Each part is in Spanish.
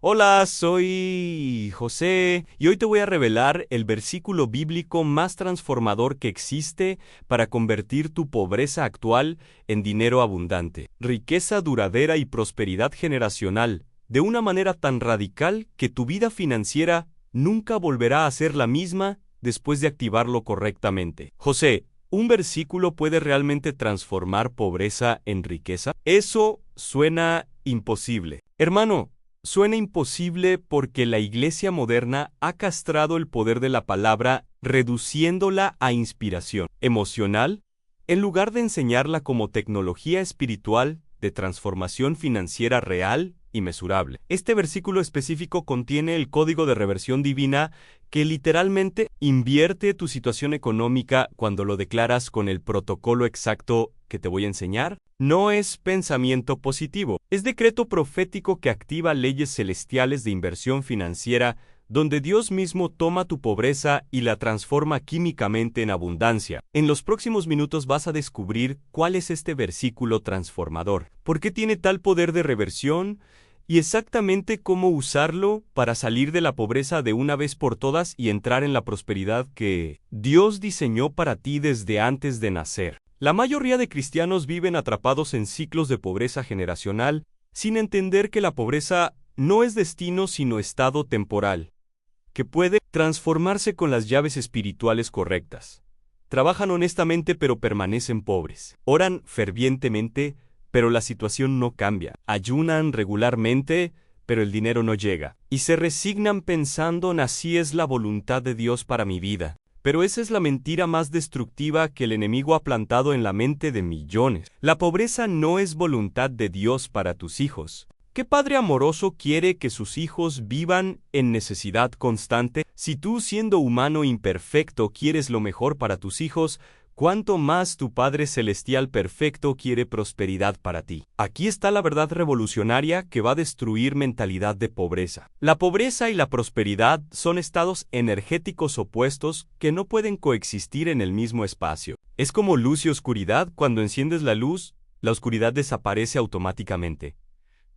Hola, soy José y hoy te voy a revelar el versículo bíblico más transformador que existe para convertir tu pobreza actual en dinero abundante, riqueza duradera y prosperidad generacional, de una manera tan radical que tu vida financiera nunca volverá a ser la misma después de activarlo correctamente. José, ¿un versículo puede realmente transformar pobreza en riqueza? Eso suena imposible. Hermano, suena imposible porque la iglesia moderna ha castrado el poder de la palabra reduciéndola a inspiración emocional en lugar de enseñarla como tecnología espiritual de transformación financiera real y mesurable. Este versículo específico contiene el código de reversión divina que literalmente invierte tu situación económica cuando lo declaras con el protocolo exacto que te voy a enseñar. No es pensamiento positivo, es decreto profético que activa leyes celestiales de inversión financiera donde Dios mismo toma tu pobreza y la transforma químicamente en abundancia. En los próximos minutos vas a descubrir cuál es este versículo transformador, por qué tiene tal poder de reversión y exactamente cómo usarlo para salir de la pobreza de una vez por todas y entrar en la prosperidad que Dios diseñó para ti desde antes de nacer. La mayoría de cristianos viven atrapados en ciclos de pobreza generacional sin entender que la pobreza no es destino sino estado temporal, que puede transformarse con las llaves espirituales correctas. Trabajan honestamente pero permanecen pobres. Oran fervientemente, pero la situación no cambia. Ayunan regularmente, pero el dinero no llega. Y se resignan pensando en así es la voluntad de Dios para mi vida. Pero esa es la mentira más destructiva que el enemigo ha plantado en la mente de millones. La pobreza no es voluntad de Dios para tus hijos. ¿Qué padre amoroso quiere que sus hijos vivan en necesidad constante? Si tú, siendo humano imperfecto, quieres lo mejor para tus hijos, ¿cuánto más tu Padre Celestial perfecto quiere prosperidad para ti? Aquí está la verdad revolucionaria que va a destruir mentalidad de pobreza. La pobreza y la prosperidad son estados energéticos opuestos que no pueden coexistir en el mismo espacio. Es como luz y oscuridad. Cuando enciendes la luz, la oscuridad desaparece automáticamente.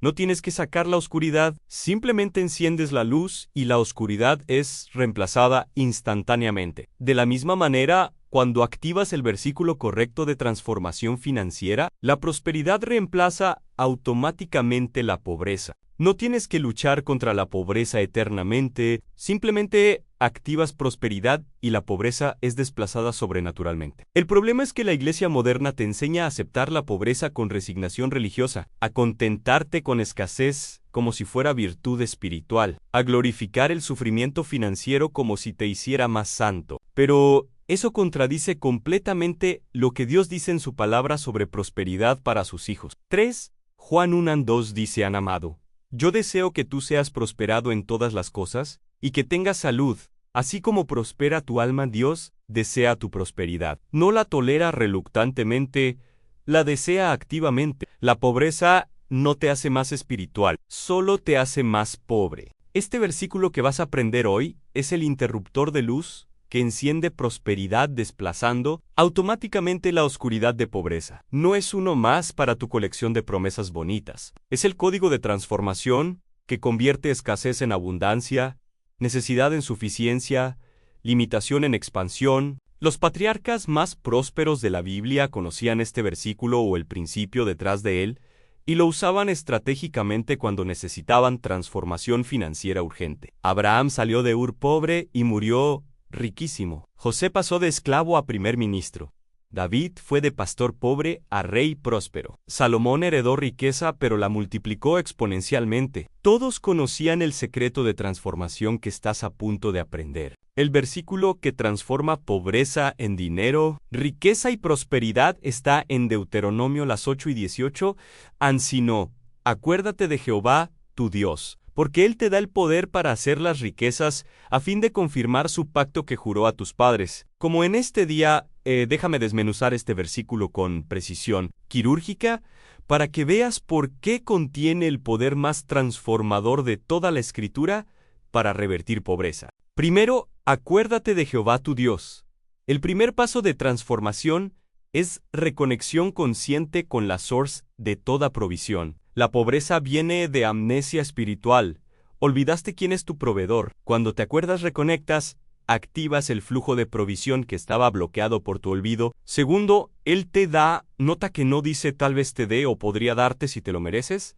No tienes que sacar la oscuridad, simplemente enciendes la luz y la oscuridad es reemplazada instantáneamente. De la misma manera, cuando activas el versículo correcto de transformación financiera, la prosperidad reemplaza automáticamente la pobreza. No tienes que luchar contra la pobreza eternamente, simplemente activas prosperidad y la pobreza es desplazada sobrenaturalmente. El problema es que la iglesia moderna te enseña a aceptar la pobreza con resignación religiosa, a contentarte con escasez como si fuera virtud espiritual, a glorificar el sufrimiento financiero como si te hiciera más santo. Pero eso contradice completamente lo que Dios dice en su palabra sobre prosperidad para sus hijos. 3 Juan 1:2 dice: amado, yo deseo que tú seas prosperado en todas las cosas y que tengas salud, así como prospera tu alma. Dios desea tu prosperidad. No la tolera reluctantemente, la desea activamente. La pobreza no te hace más espiritual, solo te hace más pobre. Este versículo que vas a aprender hoy es el interruptor de luz que enciende prosperidad desplazando automáticamente la oscuridad de pobreza. No es uno más para tu colección de promesas bonitas. Es el código de transformación que convierte escasez en abundancia, necesidad en suficiencia, limitación en expansión. Los patriarcas más prósperos de la Biblia conocían este versículo o el principio detrás de él y lo usaban estratégicamente cuando necesitaban transformación financiera urgente. Abraham salió de Ur pobre y murió riquísimo. José pasó de esclavo a primer ministro. David fue de pastor pobre a rey próspero. Salomón heredó riqueza, pero la multiplicó exponencialmente. Todos conocían el secreto de transformación que estás a punto de aprender. El versículo que transforma pobreza en dinero, riqueza y prosperidad está en Deuteronomio 8:18. Ansino, acuérdate de Jehová, tu Dios, porque Él te da el poder para hacer las riquezas a fin de confirmar su pacto que juró a tus padres. Como en este día, déjame desmenuzar este versículo con precisión quirúrgica para que veas por qué contiene el poder más transformador de toda la Escritura para revertir pobreza. Primero, acuérdate de Jehová tu Dios. El primer paso de transformación es reconexión consciente con la source de toda provisión. La pobreza viene de amnesia espiritual, Olvidaste quién es tu proveedor. Cuando te acuerdas, reconectas, activas el flujo de provisión que estaba bloqueado por tu olvido. Segundo, Él te da, nota que no dice tal vez te dé o podría darte si te lo mereces.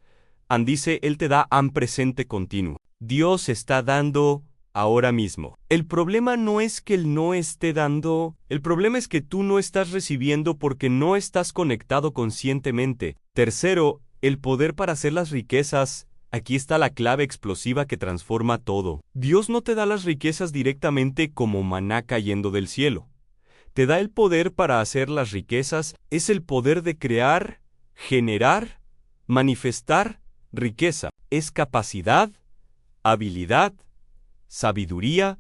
Dice Él te da en presente continuo. Dios está dando ahora mismo. El problema no es que Él no esté dando, el problema es que tú no estás recibiendo porque no estás conectado conscientemente. Tercero, el poder para hacer las riquezas. Aquí está la clave explosiva que transforma todo. Dios no te da las riquezas directamente como maná cayendo del cielo. Te da el poder para hacer las riquezas, es el poder de crear, generar, manifestar riqueza. Es capacidad, habilidad, sabiduría,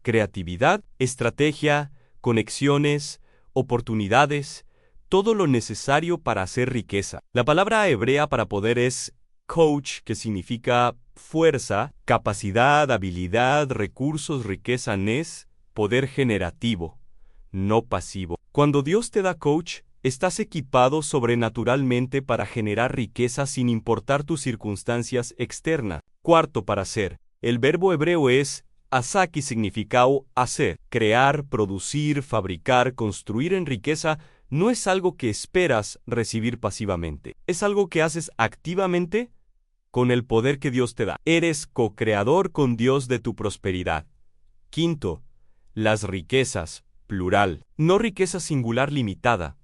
creatividad, estrategia, conexiones, oportunidades, todo lo necesario para hacer riqueza. La palabra hebrea para poder es coach, que significa fuerza, capacidad, habilidad, recursos, riqueza, poder generativo, no pasivo. Cuando Dios te da coach, estás equipado sobrenaturalmente para generar riqueza sin importar tus circunstancias externas. Cuarto, para hacer. El verbo hebreo es asak y significa hacer. Crear, producir, fabricar, construir en riqueza no es algo que esperas recibir pasivamente. Es algo que haces activamente con el poder que Dios te da. Eres co-creador con Dios de tu prosperidad. Quinto, las riquezas, plural. No riqueza singular limitada.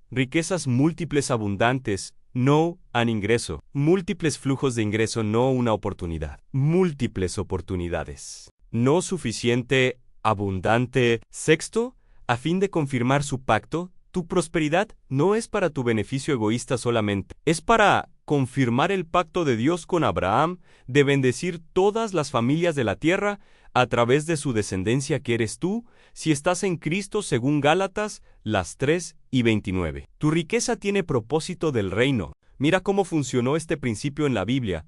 Riquezas múltiples abundantes, no un ingreso. Múltiples flujos de ingreso, no una oportunidad. Múltiples oportunidades. No suficiente, abundante. Sexto, a fin de confirmar su pacto, tu prosperidad no es para tu beneficio egoísta solamente. Es para confirmar el pacto de Dios con Abraham de bendecir todas las familias de la tierra a través de su descendencia que eres tú, si estás en Cristo según Gálatas, las 3:29. Tu riqueza tiene propósito del reino. Mira cómo funcionó este principio en la Biblia.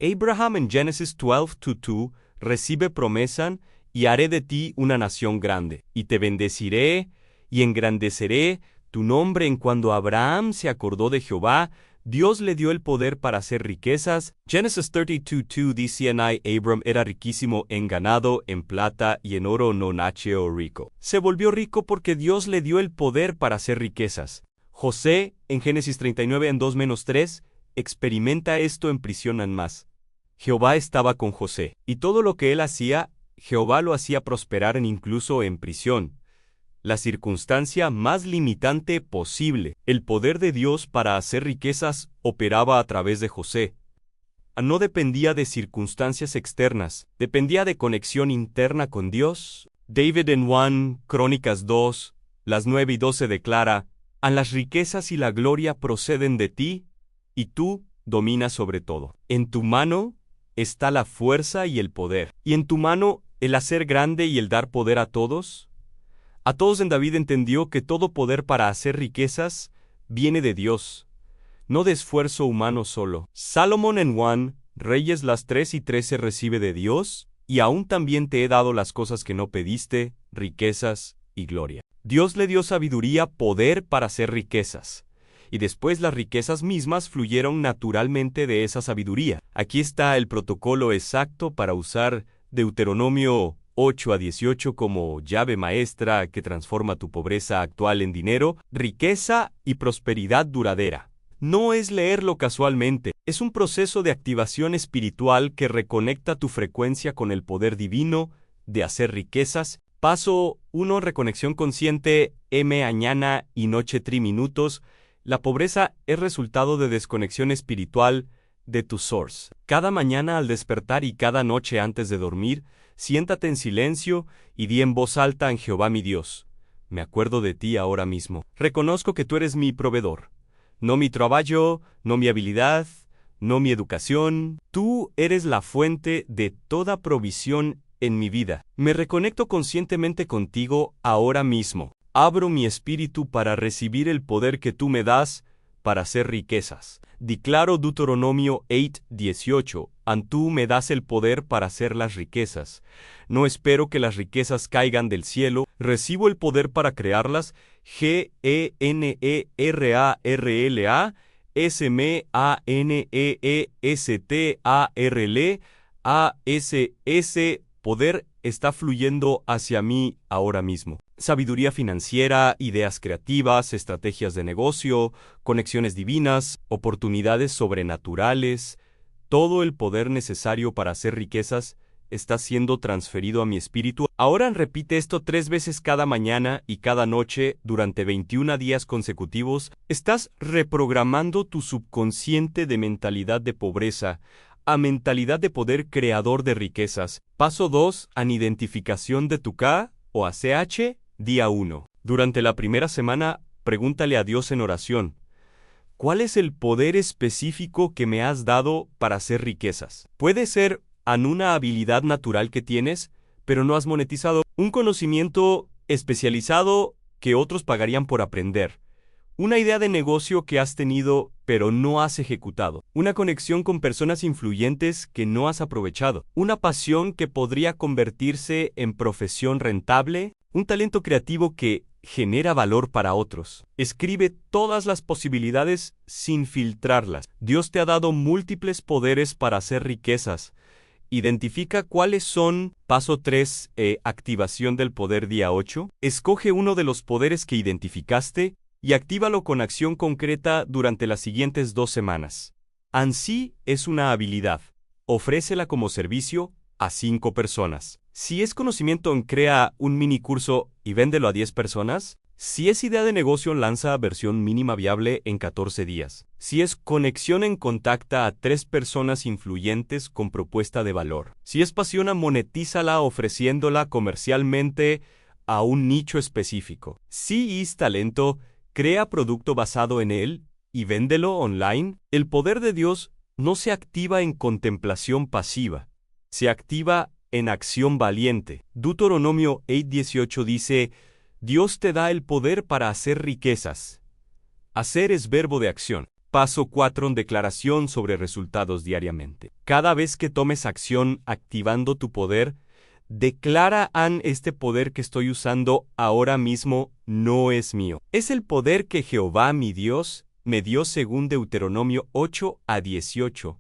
Abraham en Génesis 12:2 recibe promesa y haré de ti una nación grande, y te bendeciré y engrandeceré tu nombre. En cuando Abraham se acordó de Jehová, Dios le dio el poder para hacer riquezas. Génesis 32:2 dice Abram era riquísimo en ganado, en plata y en oro, no nació rico. Se volvió rico porque Dios le dio el poder para hacer riquezas. José, en Génesis 39 en 2-3, experimenta esto en prisión en más. Jehová estaba con José, y todo lo que él hacía, Jehová lo hacía prosperar incluso en prisión. La circunstancia más limitante posible. El poder de Dios para hacer riquezas operaba a través de José. No dependía de circunstancias externas, dependía de conexión interna con Dios. David en 1 Crónicas 2, las 9-12 declara, las riquezas y la gloria proceden de ti, y tú dominas sobre todo. En tu mano está la fuerza y el poder, y en tu mano el hacer grande y el dar poder a todos. A todos en David entendió que todo poder para hacer riquezas viene de Dios, no de esfuerzo humano solo. Salomón en 1 Reyes las 3:13 recibe de Dios, y aún también te he dado las cosas que no pediste, riquezas y gloria. Dios le dio sabiduría, poder para hacer riquezas, y después las riquezas mismas fluyeron naturalmente de esa sabiduría. Aquí está el protocolo exacto para usar Deuteronomio 8-18 como llave maestra que transforma tu pobreza actual en dinero, riqueza y prosperidad duradera. No es leerlo casualmente, es un proceso de activación espiritual que reconecta tu frecuencia con el poder divino de hacer riquezas. Paso 1. Reconexión consciente, mañana y noche 3 minutos. La pobreza es resultado de desconexión espiritual de tu source. Cada mañana al despertar y cada noche antes de dormir, siéntate en silencio y di en voz alta en Jehová mi Dios. Me acuerdo de ti ahora mismo. Reconozco que tú eres mi proveedor. No mi trabajo, no mi habilidad, no mi educación. Tú eres la fuente de toda provisión en mi vida. Me reconecto conscientemente contigo ahora mismo. Abro mi espíritu para recibir el poder que tú me das para hacer riquezas. Declaro Deuteronomio 8:18. Tú me das el poder para hacer las riquezas. No espero que las riquezas caigan del cielo. Recibo el poder para crearlas. GENERARLA SMANEESTARL Ese poder está fluyendo hacia mí ahora mismo. Sabiduría financiera, ideas creativas, estrategias de negocio, conexiones divinas, oportunidades sobrenaturales, todo el poder necesario para hacer riquezas está siendo transferido a mi espíritu. Ahora repite esto 3 veces cada mañana y cada noche durante 21 días consecutivos. Estás reprogramando tu subconsciente de mentalidad de pobreza a mentalidad de poder creador de riquezas. Paso 2. Identificación de tu K o ACH. Día 1. Durante la primera semana, pregúntale a Dios en oración: ¿cuál es el poder específico que me has dado para hacer riquezas? Puede ser una habilidad natural que tienes, pero no has monetizado, un conocimiento especializado que otros pagarían por aprender, una idea de negocio que has tenido pero no has ejecutado, una conexión con personas influyentes que no has aprovechado, una pasión que podría convertirse en profesión rentable, un talento creativo que genera valor para otros. Escribe todas las posibilidades sin filtrarlas. Dios te ha dado múltiples poderes para hacer riquezas. Identifica cuáles son. Paso 3. Activación del poder. Día 8. Escoge uno de los poderes que identificaste y actívalo con acción concreta durante las siguientes 2 semanas. ANSI es una habilidad. Ofrécela como servicio a 5 personas. Si es conocimiento, crea un mini curso y véndelo a 10 personas. Si es idea de negocio, lanza versión mínima viable en 14 días. Si es conexión, contacta a 3 personas influyentes con propuesta de valor. Si es pasión, monetízala ofreciéndola comercialmente a un nicho específico. Si es talento, crea producto basado en él y véndelo online. El poder de Dios no se activa en contemplación pasiva, se activa en acción valiente. Deuteronomio 8:18 dice: Dios te da el poder para hacer riquezas. Hacer es verbo de acción. Paso 4. Declaración sobre resultados diariamente. Cada vez que tomes acción activando tu poder, declara: este poder que estoy usando ahora mismo no es mío. Es el poder que Jehová mi Dios me dio según Deuteronomio 8:18.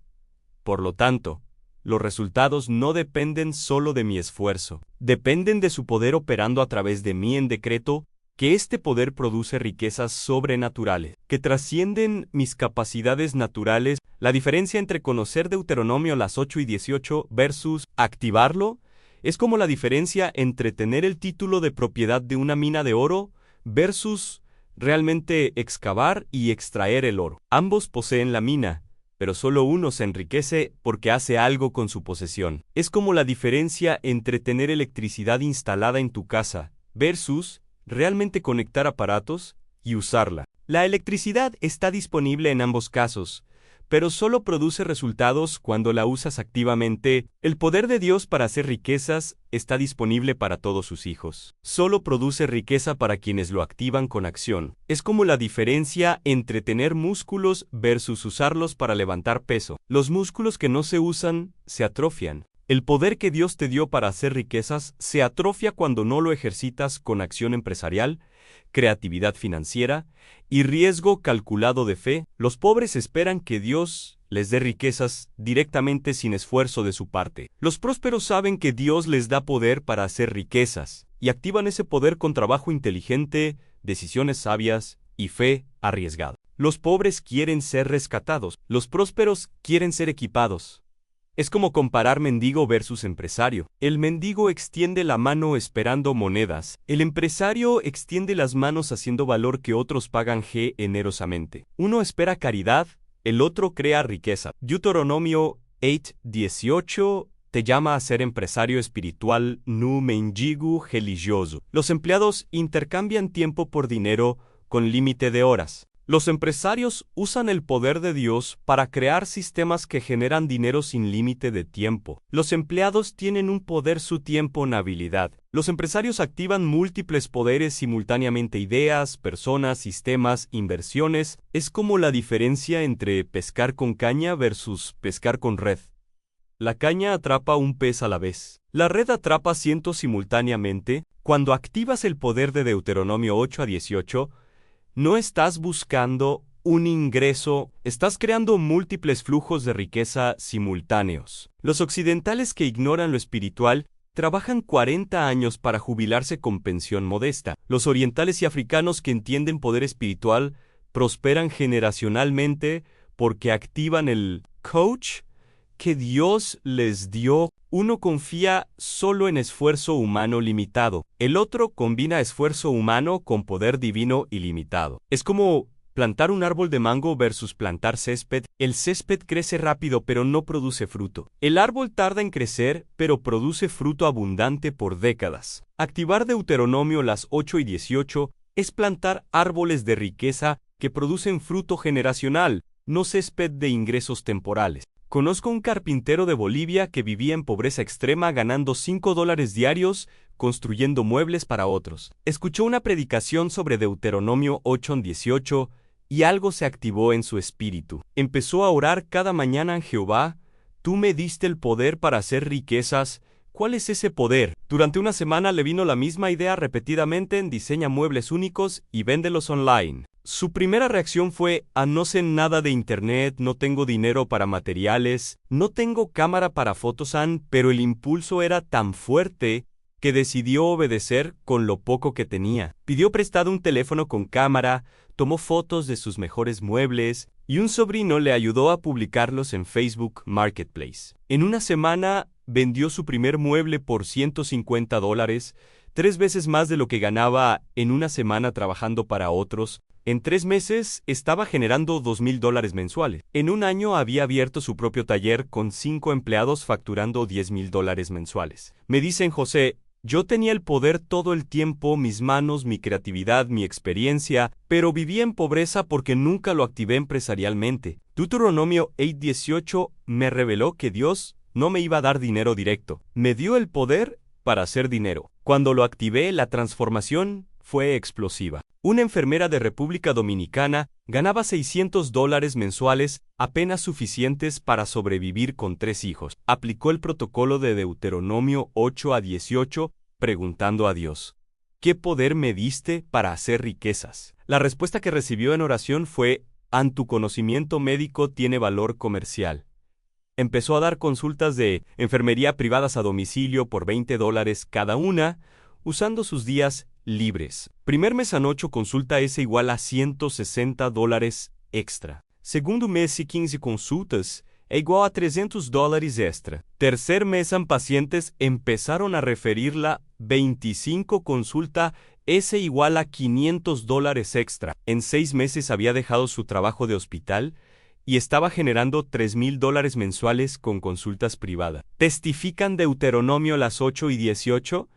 Por lo tanto, los resultados no dependen solo de mi esfuerzo, dependen de su poder operando a través de mí. En decreto que este poder produce riquezas sobrenaturales, que trascienden mis capacidades naturales. La diferencia entre conocer Deuteronomio las 8 y 18 versus activarlo es como la diferencia entre tener el título de propiedad de una mina de oro versus realmente excavar y extraer el oro. Ambos poseen la mina, pero solo uno se enriquece porque hace algo con su posesión. Es como la diferencia entre tener electricidad instalada en tu casa versus realmente conectar aparatos y usarla. La electricidad está disponible en ambos casos, pero solo produce resultados cuando la usas activamente. El poder de Dios para hacer riquezas está disponible para todos sus hijos. Solo produce riqueza para quienes lo activan con acción. Es como la diferencia entre tener músculos versus usarlos para levantar peso. Los músculos que no se usan se atrofian. El poder que Dios te dio para hacer riquezas se atrofia cuando no lo ejercitas con acción empresarial, creatividad financiera y riesgo calculado de fe. Los pobres esperan que Dios les dé riquezas directamente sin esfuerzo de su parte. Los prósperos saben que Dios les da poder para hacer riquezas y activan ese poder con trabajo inteligente, decisiones sabias y fe arriesgada. Los pobres quieren ser rescatados, los prósperos quieren ser equipados. Es como comparar mendigo versus empresario. El mendigo extiende la mano esperando monedas. El empresario extiende las manos haciendo valor que otros pagan generosamente. Uno espera caridad, el otro crea riqueza. Deuteronomio 8:18 te llama a ser empresario espiritual, no mendigo religioso. Los empleados intercambian tiempo por dinero con límite de horas. Los empresarios usan el poder de Dios para crear sistemas que generan dinero sin límite de tiempo. Los empleados tienen un poder, su tiempo en habilidad. Los empresarios activan múltiples poderes simultáneamente: ideas, personas, sistemas, inversiones. Es como la diferencia entre pescar con caña versus pescar con red. La caña atrapa un pez a la vez. La red atrapa cientos simultáneamente. Cuando activas el poder de Deuteronomio 8:18, no estás buscando un ingreso, estás creando múltiples flujos de riqueza simultáneos. Los occidentales que ignoran lo espiritual trabajan 40 años para jubilarse con pensión modesta. Los orientales y africanos que entienden poder espiritual prosperan generacionalmente porque activan el coach que Dios les dio. Uno confía solo en esfuerzo humano limitado. El otro combina esfuerzo humano con poder divino ilimitado. Es como plantar un árbol de mango versus plantar césped. El césped crece rápido pero no produce fruto. El árbol tarda en crecer pero produce fruto abundante por décadas. Activar Deuteronomio las 8 y 18 es plantar árboles de riqueza que producen fruto generacional, no césped de ingresos temporales. Conozco un carpintero de Bolivia que vivía en pobreza extrema ganando $5 diarios construyendo muebles para otros. Escuchó una predicación sobre Deuteronomio 8:18 y algo se activó en su espíritu. Empezó a orar cada mañana en Jehová, tú me diste el poder para hacer riquezas. ¿Cuál es ese poder? Durante una semana le vino la misma idea repetidamente en diseña muebles únicos y véndelos online. Su primera reacción fue, no sé nada de internet, no tengo dinero para materiales, no tengo cámara para fotos, pero el impulso era tan fuerte que decidió obedecer con lo poco que tenía. Pidió prestado un teléfono con cámara, tomó fotos de sus mejores muebles y un sobrino le ayudó a publicarlos en Facebook Marketplace. En una semana vendió su primer mueble por $150, 3 veces más de lo que ganaba en una semana trabajando para otros. En 3 meses estaba generando $2,000 mensuales. En un año había abierto su propio taller con 5 empleados facturando $10,000 mensuales. Me dicen, José, yo tenía el poder todo el tiempo, mis manos, mi creatividad, mi experiencia, pero vivía en pobreza porque nunca lo activé empresarialmente. Deuteronomio 8:18 me reveló que Dios no me iba a dar dinero directo. Me dio el poder para hacer dinero. Cuando lo activé, la transformación fue explosiva. Una enfermera de República Dominicana ganaba $600 mensuales, apenas suficientes para sobrevivir con 3 hijos. Aplicó el protocolo de Deuteronomio 8:18, preguntando a Dios, ¿qué poder me diste para hacer riquezas? La respuesta que recibió en oración fue, tu conocimiento médico tiene valor comercial. Empezó a dar consultas de enfermería privadas a domicilio por $20 cada una, usando sus días libres. Primer mes en 8 consulta es igual a $160 extra. Segundo mes y 15 consultas é igual a $300 extra. Tercer mes en pacientes empezaron a referirla 25 consulta es igual a $500 extra. En 6 meses había dejado su trabajo de hospital y estaba generando $3,000 mensuales con consultas privadas. ¿Testifican Deuteronomio las 8 y 18?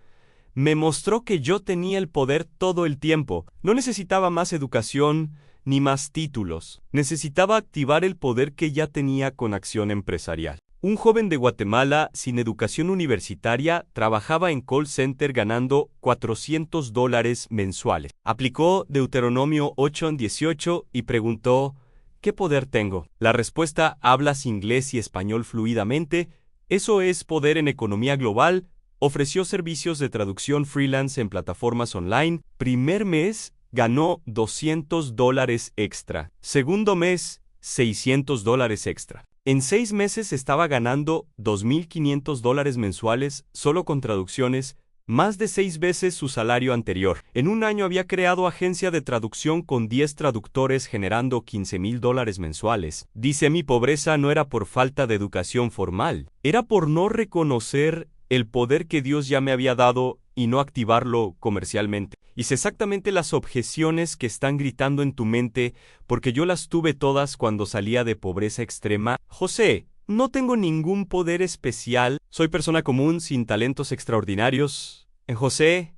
Me mostró que yo tenía el poder todo el tiempo. No necesitaba más educación ni más títulos. Necesitaba activar el poder que ya tenía con acción empresarial. Un joven de Guatemala sin educación universitaria trabajaba en call center ganando $400 mensuales. Aplicó Deuteronomio 8:18 y preguntó, ¿qué poder tengo? La respuesta, hablas inglés y español fluidamente. Eso es poder en economía global. Ofreció servicios de traducción freelance en plataformas online. Primer mes, ganó $200 extra. Segundo mes, $600 extra. En 6 meses estaba ganando $2,500 mensuales solo con traducciones, más de 6 veces su salario anterior. En un año había creado agencia de traducción con 10 traductores generando $15,000 mensuales. Dice, mi pobreza no era por falta de educación formal, era por no reconocer el poder que Dios ya me había dado y no activarlo comercialmente. Hice exactamente las objeciones que están gritando en tu mente porque yo las tuve todas cuando salía de pobreza extrema. José, no tengo ningún poder especial. Soy persona común sin talentos extraordinarios. José,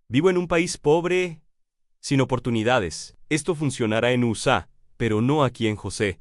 vivo en un país pobre, sin oportunidades. Esto funcionará en USA, pero no aquí en José.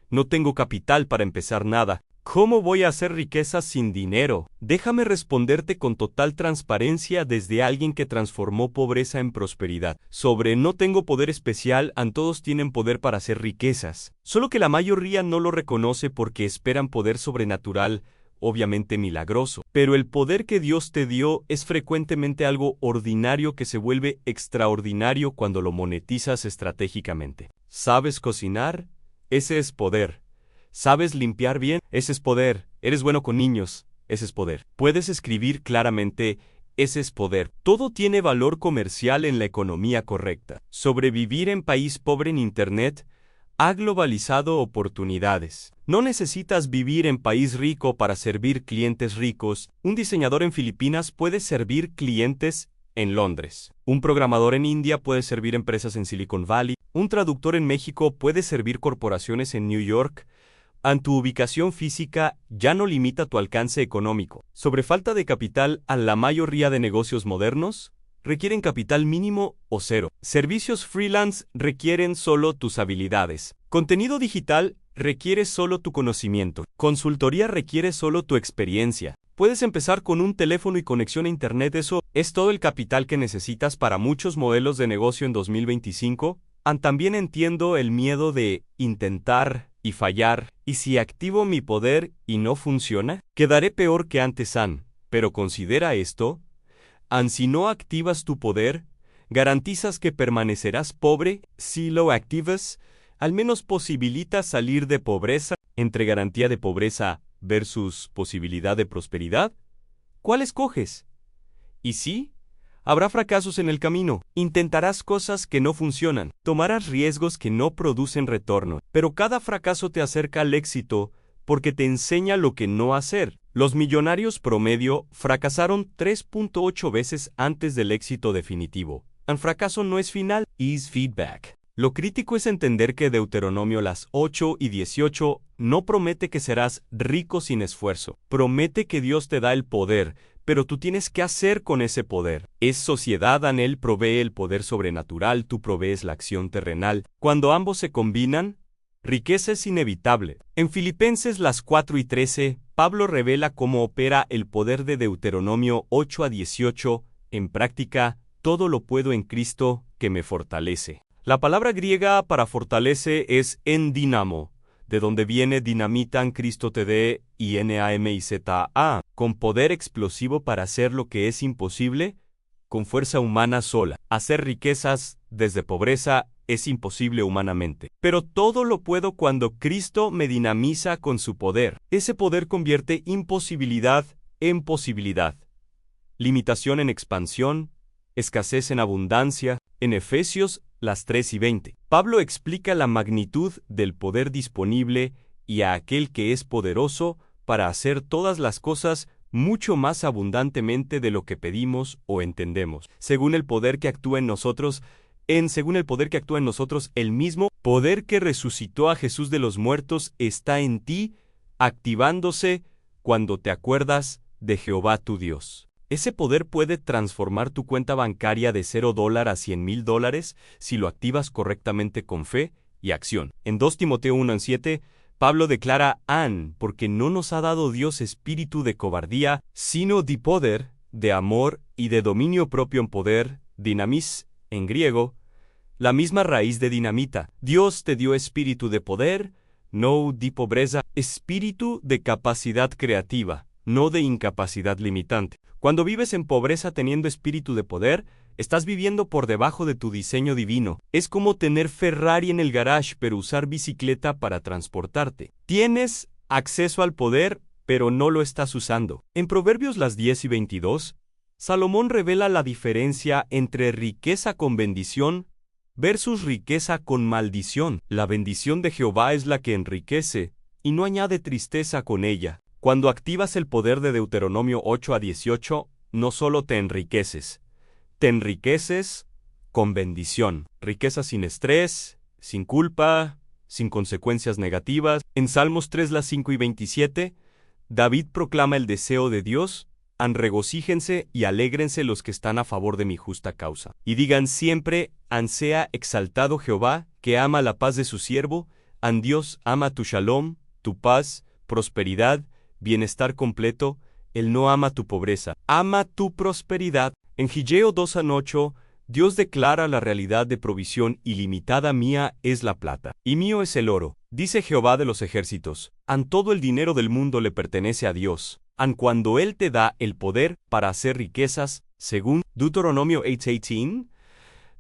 No tengo capital para empezar nada. ¿Cómo voy a hacer riquezas sin dinero? Déjame responderte con total transparencia desde alguien que transformó pobreza en prosperidad. Sobre no tengo poder especial, todos tienen poder para hacer riquezas. Solo que la mayoría no lo reconoce porque esperan poder sobrenatural obviamente milagroso. Pero el poder que Dios te dio es frecuentemente algo ordinario que se vuelve extraordinario cuando lo monetizas estratégicamente. ¿Sabes cocinar? Ese es poder. ¿Sabes limpiar bien? Ese es poder. ¿Eres bueno con niños? Ese es poder. ¿Puedes escribir claramente? Ese es poder. Todo tiene valor comercial en la economía correcta. Sobrevivir en país pobre en Internet ha globalizado oportunidades. No necesitas vivir en país rico para servir clientes ricos. Un diseñador en Filipinas puede servir clientes en Londres. Un programador en India puede servir empresas en Silicon Valley. Un traductor en México puede servir corporaciones en New York. Tu ubicación física ya no limita tu alcance económico. Sobre falta de capital, a la mayoría de negocios modernos requieren capital mínimo o cero. Servicios freelance requieren solo tus habilidades. Contenido digital requiere solo tu conocimiento. Consultoría requiere solo tu experiencia. Puedes empezar con un teléfono y conexión a Internet. Eso es todo el capital que necesitas para muchos modelos de negocio en 2025. También entiendo el miedo de intentar y fallar. ¿Y si activo mi poder y no funciona? Quedaré peor que antes. Pero considera esto. Si no activas tu poder, garantizas que permanecerás pobre. Si lo activas, al menos posibilitas salir de pobreza. Entre garantía de pobreza versus posibilidad de prosperidad, ¿cuál escoges? Y sí, habrá fracasos en el camino. Intentarás cosas que no funcionan. Tomarás riesgos que no producen retorno. Pero cada fracaso te acerca al éxito porque te enseña lo que no hacer. Los millonarios promedio fracasaron 3.8 veces antes del éxito definitivo. El fracaso no es final, es feedback. Lo crítico es entender que Deuteronomio las 8 y 18 no promete que serás rico sin esfuerzo. Promete que Dios te da el poder, pero tú tienes que hacer con ese poder. Es sociedad, Él provee el poder sobrenatural, tú provees la acción terrenal. Cuando ambos se combinan, riqueza es inevitable. En Filipenses las 4 y 13, Pablo revela cómo opera el poder de Deuteronomio 8 a 18. En práctica, todo lo puedo en Cristo, que me fortalece. La palabra griega para fortalece es en dinamo, de donde viene dinamitan Cristo te dé y NAMIZA, con poder explosivo para hacer lo que es imposible, con fuerza humana sola. Hacer riquezas desde pobreza es imposible humanamente. Pero todo lo puedo cuando Cristo me dinamiza con su poder. Ese poder convierte imposibilidad en posibilidad. Limitación en expansión, escasez en abundancia. En Efesios las 3 y 20. Pablo explica la magnitud del poder disponible y a aquel que es poderoso para hacer todas las cosas mucho más abundantemente de lo que pedimos o entendemos. Según el poder que actúa en nosotros, el mismo poder que resucitó a Jesús de los muertos está en ti, activándose cuando te acuerdas de Jehová tu Dios. Ese poder puede transformar tu cuenta bancaria de $0 a $100,000 si lo activas correctamente con fe y acción. En 2 Timoteo 1:7, Pablo declara, porque no nos ha dado Dios espíritu de cobardía, sino de poder, de amor y de dominio propio en poder, dinamis, en griego, la misma raíz de dinamita. Dios te dio espíritu de poder, no de pobreza, espíritu de capacidad creativa, no de incapacidad limitante. Cuando vives en pobreza teniendo espíritu de poder, estás viviendo por debajo de tu diseño divino. Es como tener Ferrari en el garage pero usar bicicleta para transportarte. Tienes acceso al poder, pero no lo estás usando. En Proverbios las 10 y 22, Salomón revela la diferencia entre riqueza con bendición versus riqueza con maldición. La bendición de Jehová es la que enriquece y no añade tristeza con ella. Cuando activas el poder de Deuteronomio 8 a 18, no solo te enriqueces con bendición. Riqueza sin estrés, sin culpa, sin consecuencias negativas. En Salmos 3, las 5 y 27, David proclama el deseo de Dios, regocíjense y alégrense los que están a favor de mi justa causa. Y digan siempre, sea exaltado Jehová, que ama la paz de su siervo, Dios ama tu shalom, tu paz, prosperidad, bienestar completo. Él no ama tu pobreza, ama tu prosperidad. En Gigeo 2:8, Dios declara la realidad de provisión ilimitada. Mía es la plata, y mío es el oro. Dice Jehová de los ejércitos, an todo el dinero del mundo le pertenece a Dios, an cuando Él te da el poder para hacer riquezas, según Deuteronomio 8:18,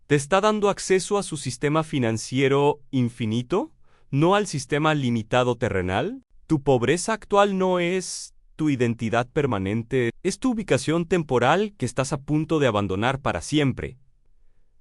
¿te está dando acceso a su sistema financiero infinito? ¿No al sistema limitado terrenal? Tu pobreza actual no es tu identidad permanente, es tu ubicación temporal que estás a punto de abandonar para siempre.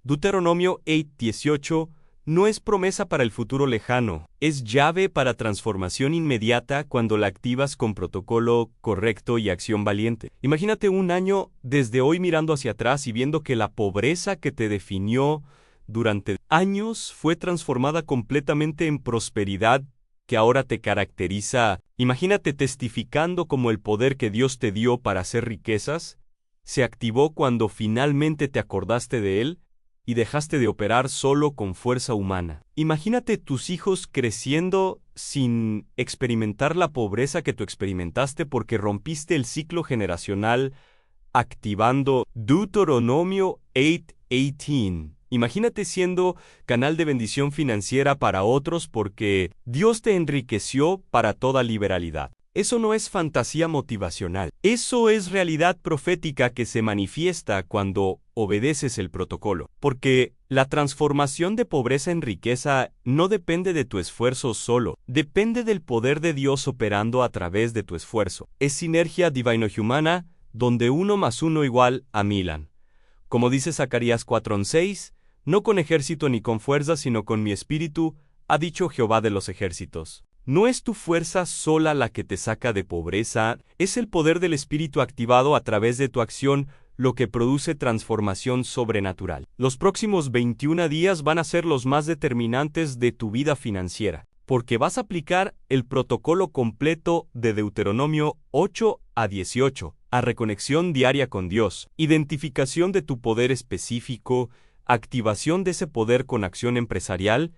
Deuteronomio 8:18 no es promesa para el futuro lejano, es llave para transformación inmediata cuando la activas con protocolo correcto y acción valiente. Imagínate un año desde hoy mirando hacia atrás y viendo que la pobreza que te definió durante años fue transformada completamente en prosperidad que ahora te caracteriza. Imagínate testificando como el poder que Dios te dio para hacer riquezas se activó cuando finalmente te acordaste de Él y dejaste de operar solo con fuerza humana. Imagínate tus hijos creciendo sin experimentar la pobreza que tú experimentaste porque rompiste el ciclo generacional activando Deuteronomio 8:18. Imagínate siendo canal de bendición financiera para otros porque Dios te enriqueció para toda liberalidad. Eso no es fantasía motivacional. Eso es realidad profética que se manifiesta cuando obedeces el protocolo. Porque la transformación de pobreza en riqueza no depende de tu esfuerzo solo. Depende del poder de Dios operando a través de tu esfuerzo. Es sinergia divino-humana donde 1 más 1 igual a Milan. Como dice Zacarías 4:6, no con ejército ni con fuerza, sino con mi espíritu, ha dicho Jehová de los ejércitos. No es tu fuerza sola la que te saca de pobreza, es el poder del Espíritu activado a través de tu acción lo que produce transformación sobrenatural. Los próximos 21 días van a ser los más determinantes de tu vida financiera, porque vas a aplicar el protocolo completo de Deuteronomio 8:18, a reconexión diaria con Dios, identificación de tu poder específico, activación de ese poder con acción empresarial,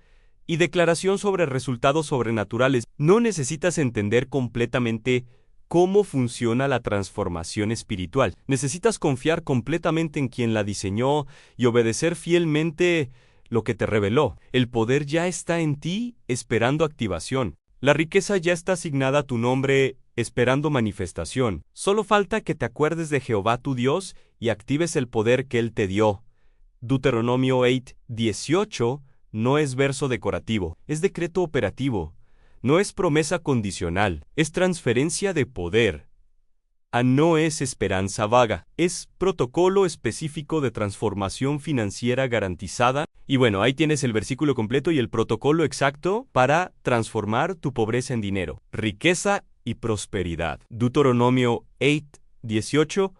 y declaración sobre resultados sobrenaturales. No necesitas entender completamente cómo funciona la transformación espiritual. Necesitas confiar completamente en quien la diseñó y obedecer fielmente lo que te reveló. El poder ya está en ti, esperando activación. La riqueza ya está asignada a tu nombre, esperando manifestación. Solo falta que te acuerdes de Jehová tu Dios y actives el poder que Él te dio. Deuteronomio 8:18 no es verso decorativo, es decreto operativo. No es promesa condicional, es transferencia de poder. No es esperanza vaga, es protocolo específico de transformación financiera garantizada. Y bueno, ahí tienes el versículo completo y el protocolo exacto para transformar tu pobreza en dinero, riqueza y prosperidad. Deuteronomio 8:18,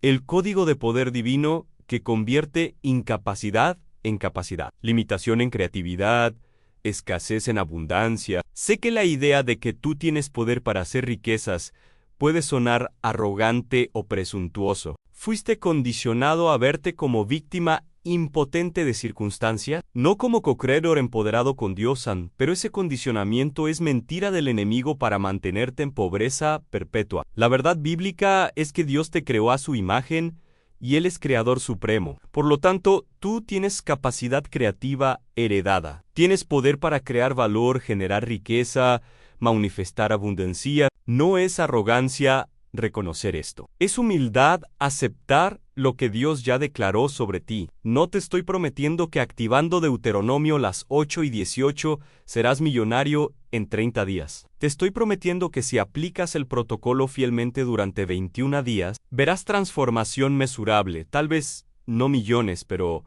el código de poder divino que convierte incapacidad en capacidad, limitación en creatividad, escasez en abundancia. Sé que la idea de que tú tienes poder para hacer riquezas puede sonar arrogante o presuntuoso. Fuiste condicionado a verte como víctima impotente de circunstancia, no como co-creador empoderado con Dios, pero ese condicionamiento es mentira del enemigo para mantenerte en pobreza perpetua. La verdad bíblica es que Dios te creó a su imagen y Él es creador supremo. Por lo tanto, tú tienes capacidad creativa heredada. Tienes poder para crear valor, generar riqueza, manifestar abundancia. No es arrogancia reconocer esto. Es humildad aceptar lo que Dios ya declaró sobre ti. No te estoy prometiendo que activando Deuteronomio las 8:18 serás millonario en 30 días. Te estoy prometiendo que si aplicas el protocolo fielmente durante 21 días, verás transformación mesurable. Tal vez no millones, pero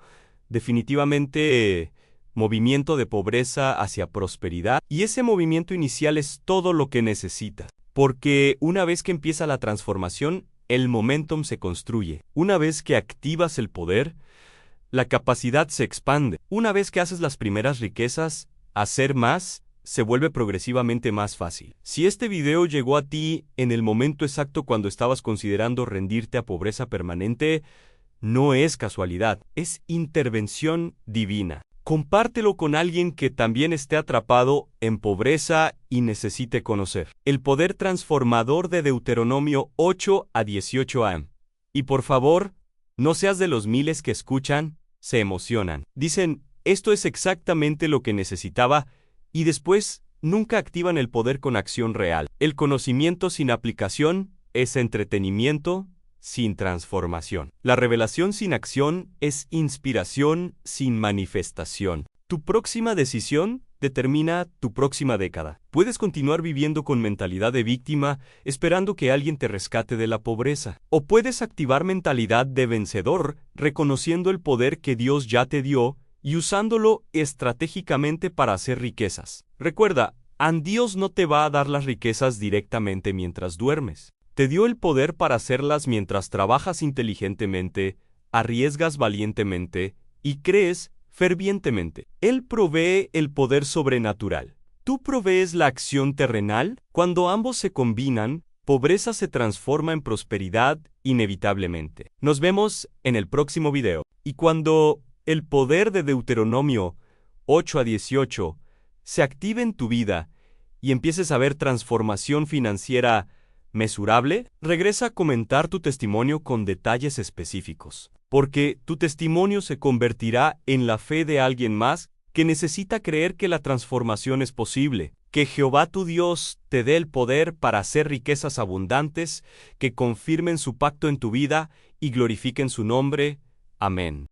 definitivamente movimiento de pobreza hacia prosperidad. Y ese movimiento inicial es todo lo que necesitas. Porque una vez que empieza la transformación, el momentum se construye. Una vez que activas el poder, la capacidad se expande. Una vez que haces las primeras riquezas, hacer más se vuelve progresivamente más fácil. Si este video llegó a ti en el momento exacto cuando estabas considerando rendirte a pobreza permanente, no es casualidad, es intervención divina. Compártelo con alguien que también esté atrapado en pobreza y necesite conocer el poder transformador de Deuteronomio 8:18. Y por favor, no seas de los miles que escuchan, se emocionan. Dicen, esto es exactamente lo que necesitaba, y después nunca activan el poder con acción real. El conocimiento sin aplicación es entretenimiento sin transformación. La revelación sin acción es inspiración sin manifestación. Tu próxima decisión determina tu próxima década. Puedes continuar viviendo con mentalidad de víctima, esperando que alguien te rescate de la pobreza. O puedes activar mentalidad de vencedor, reconociendo el poder que Dios ya te dio y usándolo estratégicamente para hacer riquezas. Recuerda, Dios no te va a dar las riquezas directamente mientras duermes. Te dio el poder para hacerlas mientras trabajas inteligentemente, arriesgas valientemente y crees fervientemente. Él provee el poder sobrenatural. ¿Tú provees la acción terrenal? Cuando ambos se combinan, pobreza se transforma en prosperidad inevitablemente. Nos vemos en el próximo video. Y cuando el poder de Deuteronomio 8-18 se active en tu vida y empieces a ver transformación financiera mesurable, regresa a comentar tu testimonio con detalles específicos, porque tu testimonio se convertirá en la fe de alguien más que necesita creer que la transformación es posible. Que Jehová tu Dios te dé el poder para hacer riquezas abundantes, que confirmen su pacto en tu vida y glorifiquen su nombre. Amén.